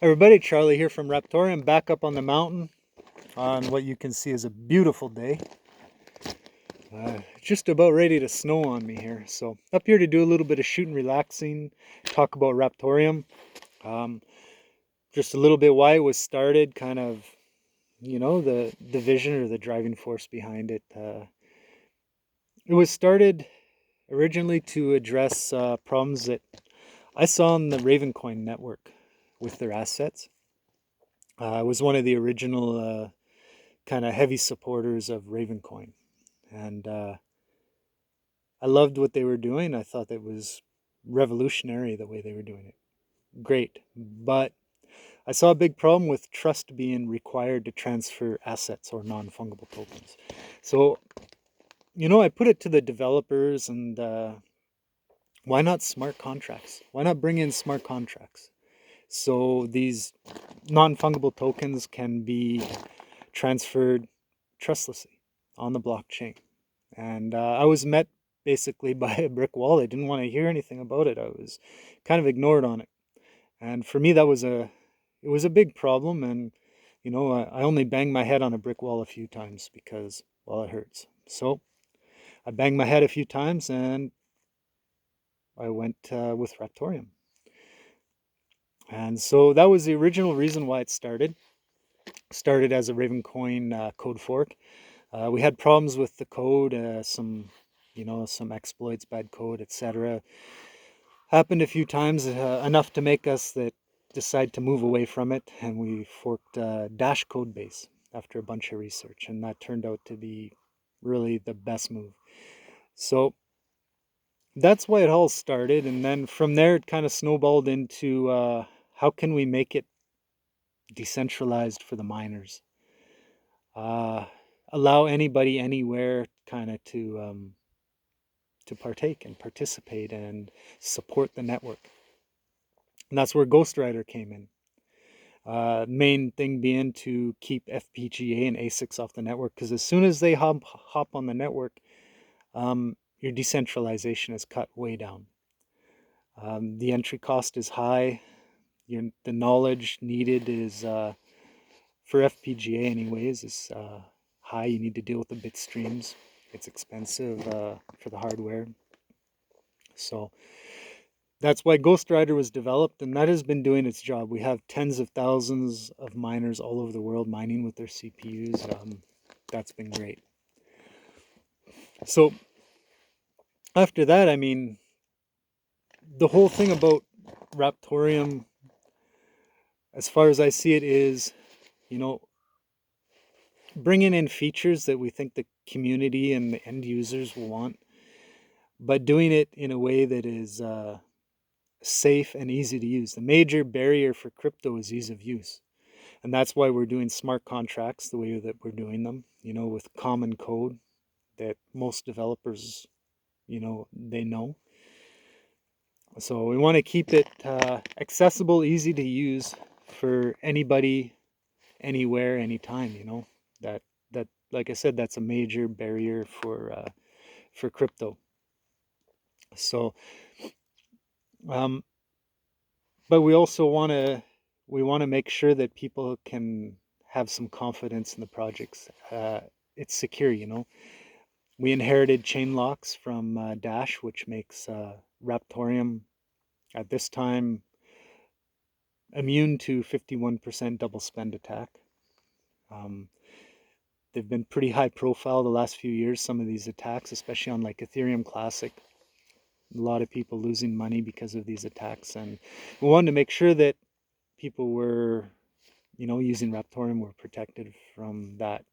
Everybody, Charlie here from Raptorium, back up on the mountain on what you can see is a beautiful day. Just about ready to snow on me here. So up here to do a little bit of shooting, relaxing, talk about Raptorium. Um, just a little bit why it was started, kind of, the vision or the driving force behind it. It was started originally to address problems that I saw on the Ravencoin network with their assets. I was one of the original kind of heavy supporters of Ravencoin. And I loved what they were doing. I thought it was revolutionary the way they were doing it. Great. But I saw a big problem with trust being required to transfer assets or non fungible tokens. So, I put it to the developers and why not smart contracts? Why not bring in smart contracts? So these non fungible tokens can be transferred trustlessly on the blockchain. And I was met basically by a brick wall. I didn't want to hear anything about it. I was kind of ignored on it. And for me, it was a big problem. And, I only banged my head on a brick wall a few times because, well, it hurts. So I banged my head a few times and I went with Raptorium. And so that was the original reason why it started. Started as a Ravencoin code fork. We had problems with the code, some exploits, bad code, etc. Happened a few times, enough to make us that decide to move away from it, and we forked Dash code base after a bunch of research, and that turned out to be really the best move. So that's why it all started, and then from there it kind of snowballed into how can we make it decentralized for the miners? Uh, Allow anybody anywhere kind of to partake and participate and support the network. And that's where Ghostwriter came in. Main thing being to keep FPGA and ASICs off the network, because as soon as they hop on the network, your decentralization is cut way down. The entry cost is high. The knowledge needed is, for FPGA anyways, is high. You need to deal with the bit streams. It's expensive for the hardware. So that's why Ghostwriter was developed, and that has been doing its job. We have tens of thousands of miners all over the world mining with their CPUs. That's been great. So after that, I mean, the whole thing about Raptorium, as far as I see it, is, you know, bringing in features that we think the community and the end users will want, but doing it in a way that is safe and easy to use. The major barrier for crypto is ease of use. And that's why we're doing smart contracts the way that we're doing them, with common code that most developers, they know. So we want to keep it accessible, easy to use for anybody, anywhere, anytime. That like I said, that's a major barrier for crypto. So, um, but we want to make sure that people can have some confidence in the projects. It's secure. We inherited chain locks from Dash, which makes Raptorium at this time immune to 51% double spend attack. Um, they've been pretty high profile the last few years, some of these attacks, especially on like Ethereum Classic. A lot of people losing money because of these attacks. And we wanted to make sure that people were, using Raptorium were protected from that,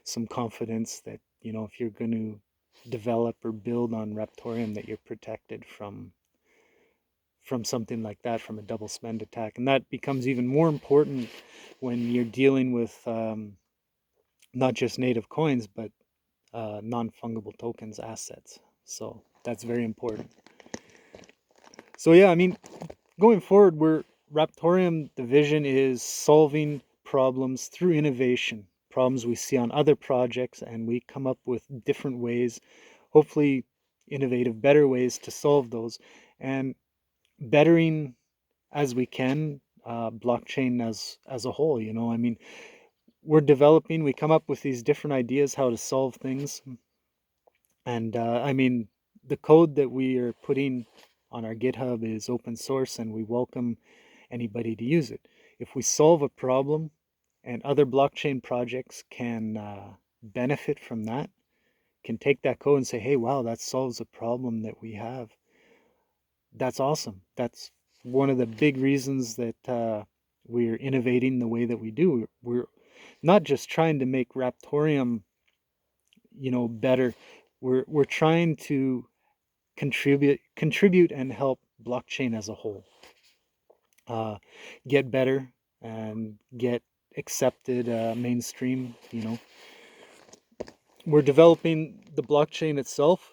some confidence that, if you're going to develop or build on Raptorium, that you're protected from something like that, from a double spend attack. And that becomes even more important when you're dealing with not just native coins, but non-fungible tokens assets. So that's very important. So yeah, I mean, going forward, Raptorium, the vision is solving problems through innovation, problems we see on other projects, and we come up with different ways, hopefully innovative, better ways to solve those, and bettering as we can blockchain as a whole. I mean, we're developing, we come up with these different ideas how to solve things. And I mean, the code that we are putting on our GitHub is open source, and we welcome anybody to use it. If we solve a problem and other blockchain projects can benefit from that, can take that code and say, hey, wow, that solves a problem that we have. That's awesome. That's one of the big reasons that we're innovating the way that we do. We're not just trying to make Raptorium, better. We're trying to contribute and help blockchain as a whole uh, get better and get accepted mainstream. We're developing the blockchain itself,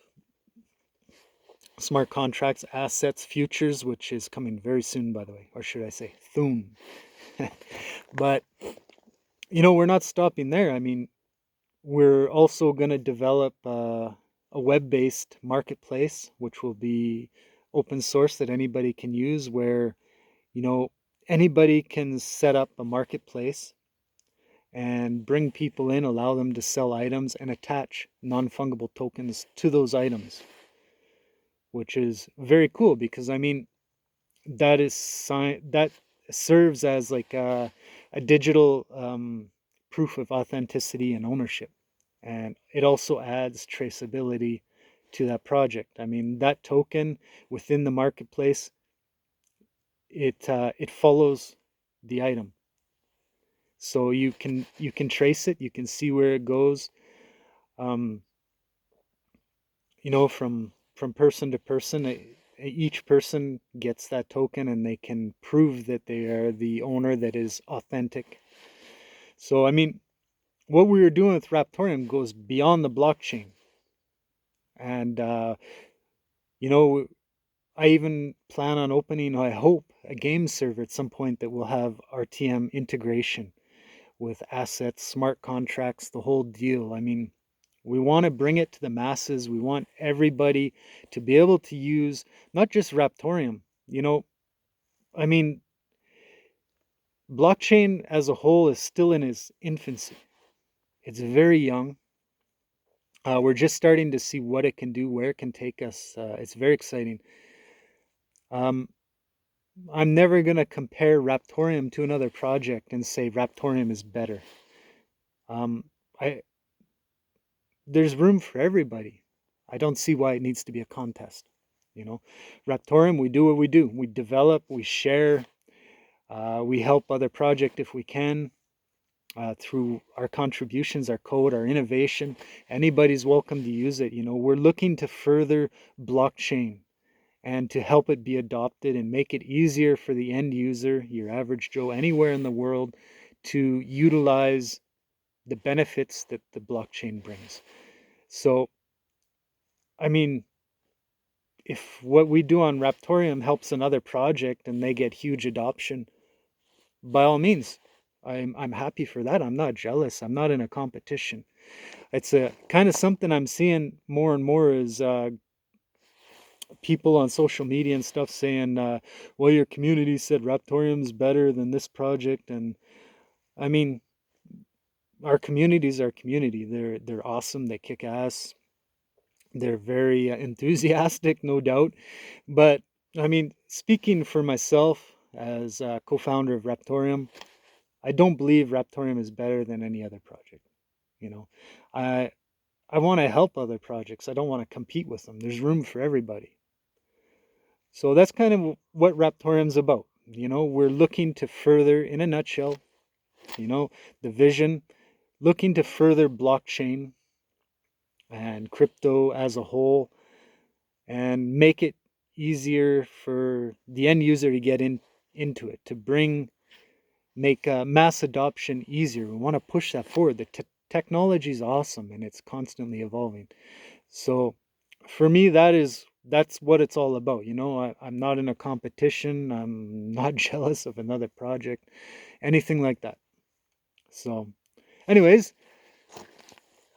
smart contracts, assets, futures, which is coming very soon, by the way, or should I say soon. But we're not stopping there. I mean, we're also going to develop a web-based marketplace, which will be open source that anybody can use, where anybody can set up a marketplace and bring people in, allow them to sell items and attach non-fungible tokens to those items, which is very cool because I mean that serves as like a digital proof of authenticity and ownership, and it also adds traceability to that project. I mean, that token within the marketplace, it follows the item, so you can trace it, you can see where it goes, um, from person to person. Each person gets that token and they can prove that they are the owner that is authentic. So I mean, what we were doing with Raptorium goes beyond the blockchain, and you know I even plan on opening, I hope, a game server at some point that will have RTM integration with assets, smart contracts, the whole deal. I mean, we want to bring it to the masses. We want everybody to be able to use not just Raptorium. I mean, blockchain as a whole is still in its infancy. It's very young. We're just starting to see what it can do, where it can take us. It's very exciting. Um, I'm never going to compare Raptorium to another project and say Raptorium is better. Um, I There's room for everybody. I don't see why it needs to be a contest. Raptorium, we do what we do. We develop, we share, we help other projects if we can, through our contributions, our code, our innovation. Anybody's welcome to use it. We're looking to further blockchain and to help it be adopted and make it easier for the end user, your average Joe, anywhere in the world, to utilize the benefits that the blockchain brings. So, I mean, if what we do on Raptorium helps another project and they get huge adoption, by all means, I'm happy for that. I'm not jealous. I'm not in a competition. It's a kind of something I'm seeing more and more is people on social media and stuff saying, well, your community said Raptorium is better than this project. And I mean, our community is our community. They're awesome. They kick ass. They're very enthusiastic, no doubt. But I mean, speaking for myself as a co-founder of Raptorium, I don't believe Raptorium is better than any other project. You know, I I want to help other projects. I don't want to compete with them. There's room for everybody. So that's kind of what Raptorium's about. We're looking to further, in a nutshell, the vision, looking to further blockchain and crypto as a whole and make it easier for the end user to get into it, to make mass adoption easier. We want to push that forward. The technology is awesome and it's constantly evolving. So for me, that's what it's all about. I'm not in a competition. I'm not jealous of another project, anything like that. So anyways,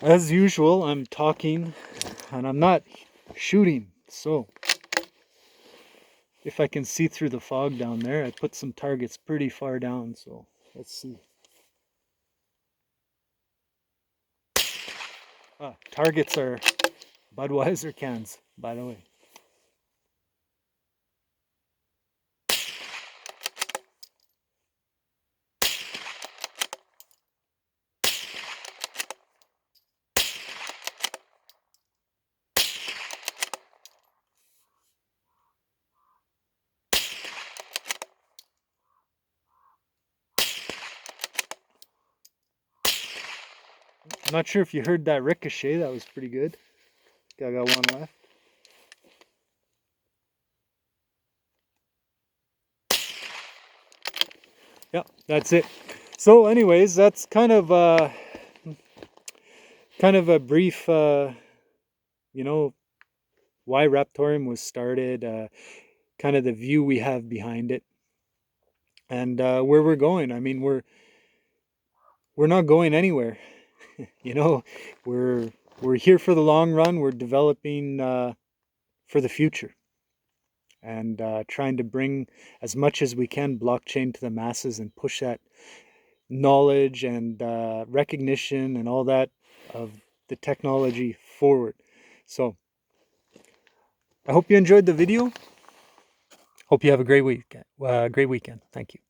as usual, I'm talking and I'm not shooting. So if I can see through the fog down there. I put some targets pretty far down, so let's see. Targets are Budweiser cans, by the way. I'm not sure if you heard that ricochet. That was pretty good. I got one left. Yeah, that's it. So anyways, that's kind of a brief, you know, why Raptorium was started, kind of the view we have behind it, and where we're going. I mean, we're not going anywhere. You know, we're here for the long run. We're developing for the future, and trying to bring as much as we can blockchain to the masses and push that knowledge and recognition and all that of the technology forward. So I hope you enjoyed the video. Hope you have a great week. Great weekend. Thank you.